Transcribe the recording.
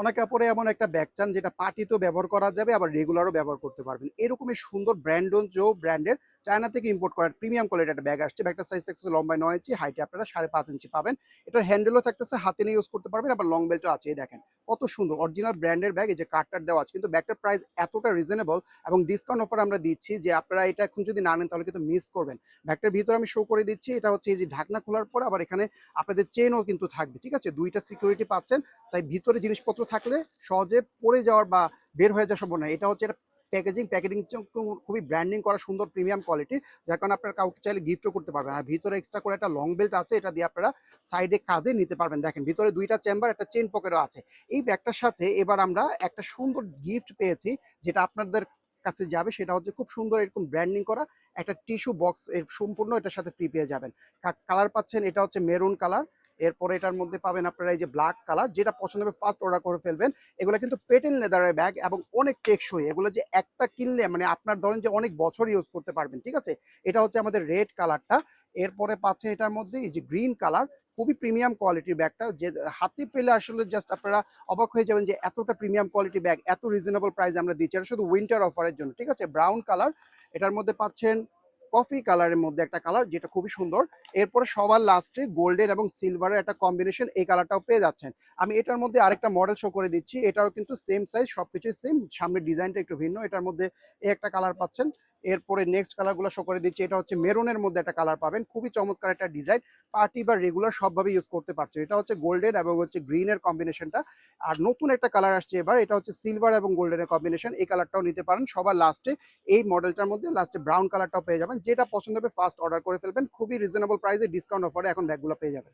অনেক কাপড়ে এমন একটা ব্যাগ চান যেটা পার্টিতেও ব্যবহার করা যাবে আবার রেগুলারও ব্যবহার করতে পারবেন। এরকমই সুন্দর ব্র্যান্ডন জো ব্র্যান্ডের চায়না থেকে ইম্পোর্ট করা প্রিমিয়াম কোয়ালিটির একটা ব্যাগ আসছে। ব্যাগটার সাইজ থাকতেছে লম্বায় ৯ ইঞ্চি, হাইটে আপনারা ৫.৫ ইঞ্চি পাবেন। এটার হ্যান্ডেলও থাকতেছে, হাতে নিয়ে ইউজ করতে পারবেন, আবার লং বেল্টও আছে। এই দেখেন কত সুন্দর অরিজিনাল ব্র্যান্ডের ব্যাগ। এই যে কার্ডটার দেওয়া আছে, কিন্তু ব্যাগটার প্রাইস এতটা রিজনেবল এবং ডিসকাউন্ট অফার আমরা দিচ্ছি যে আপনারা এটা এখন যদি না নেন তাহলে কিন্তু মিস করবেন। ব্যাগটার ভিতরে আমি শো করে দিচ্ছি, এটা হচ্ছে এই যে ঢাকনা খোলার পর আবার এখানে আপনাদের চেনও কিন্তু থাকবে, ঠিক আছে? ২টা সিকিউরিটি পাচ্ছেন। তাই ভিতরে জিনিসপত্র থাকলে সহজে পড়ে যাওয়ার বা বের হয়ে যাওয়ার সম্ভাবনা নেই। এটা হচ্ছে এটা প্যাকেজিং খুবই ব্র্যান্ডিং করা সুন্দর প্রিমিয়াম কোয়ালিটির, যার কারণে আপনারা কাউকে চাইলে গিফটও করতে পারবেন। আর ভিতরে এক্সট্রা করে একটা লং বেল্ট আছে, এটা দিয়ে আপনারা সাইডে কাঁধে নিতে পারবেন। দেখেন ভিতরে ২টা চেম্বার, একটা চেইন পকেটও আছে। এই ব্যাগটার সাথে এবার আমরা একটা সুন্দর গিফট পেয়েছি, যেটা আপনাদের কাছে যাবে। সেটা হচ্ছে খুব সুন্দর এরকম ব্র্যান্ডিং করা একটা টিস্যু বক্স এর সম্পূর্ণ এটার সাথে ফ্রি পেয়ে যাবেন। কালার পাচ্ছেন, এটা হচ্ছে মেরুন কালার। এরপরে এটার মধ্যে পাবেন আপনারা এই যে ব্ল্যাক কালার, যেটা পছন্দ হবে ফার্স্ট অর্ডার করে ফেলবেন। এগুলো কিন্তু পেটেন লেদারের ব্যাগ এবং অনেক টেকসই। এগুলো যে একটা কিনলে মানে আপনার ধরেন যে অনেক বছর ইউজ করতে পারবেন, ঠিক আছে? এটা হচ্ছে আমাদের রেড কালারটা। এরপরে পাচ্ছেন এটার মধ্যে এই যে গ্রিন কালার, খুবই প্রিমিয়াম কোয়ালিটির ব্যাগটা, যে হাতে পেলে আসলে জাস্ট আপনারা অবাক হয়ে যাবেন যে এতটা প্রিমিয়াম কোয়ালিটি ব্যাগ এত রিজনেবল প্রাইস আমরা দিচ্ছি। এটা শুধু উইন্টার অফারের জন্য, ঠিক আছে? ব্রাউন কালার, এটার মধ্যে পাচ্ছেন কফি কালারের মধ্যে একটা কালার, যেটা খুবই সুন্দর। এরপরে সবার লাস্টে গোল্ডেন এবং সিলভারের একটা কম্বিনেশন, এই কালারটাও পেয়ে যাচ্ছেন। আমি এটার মধ্যে আরেকটা মডেল শো করে দিচ্ছি, এটাও কিন্তু সেম সাইজ, সবকিছুই সেম, সামনের ডিজাইনটা একটু ভিন্ন। এটার মধ্যে এই একটা কালার পাচ্ছেন। এরপরে নেক্সট কালারগুলো শো করে দিচ্ছি, এটা হচ্ছে মেরুনের মধ্যে একটা কালার পাবেন, খুবই চমৎকার একটা ডিজাইন, পার্টি বা রেগুলার সবভাবে ইউজ করতে পারছেন। এটা হচ্ছে গোল্ডেন এবং হচ্ছে গ্রিনের কম্বিনেশনটা। আর নতুন একটা কালার আসছে এবার, এটা হচ্ছে সিলভার এবং গোল্ডেনের কম্বিনেশন, এই কালারটাও নিতে পারেন। সবার লাস্টে এই মডেলটার মধ্যে লাস্টে ব্রাউন কালারটাও পেয়ে যাবেন। যেটা পছন্দ হবে ফার্স্ট অর্ডার করে ফেলবেন, খুবই রিজনেবল প্রাইসে ডিসকাউন্ট অফারে এখন ব্যাগগুলো পেয়ে যাবেন।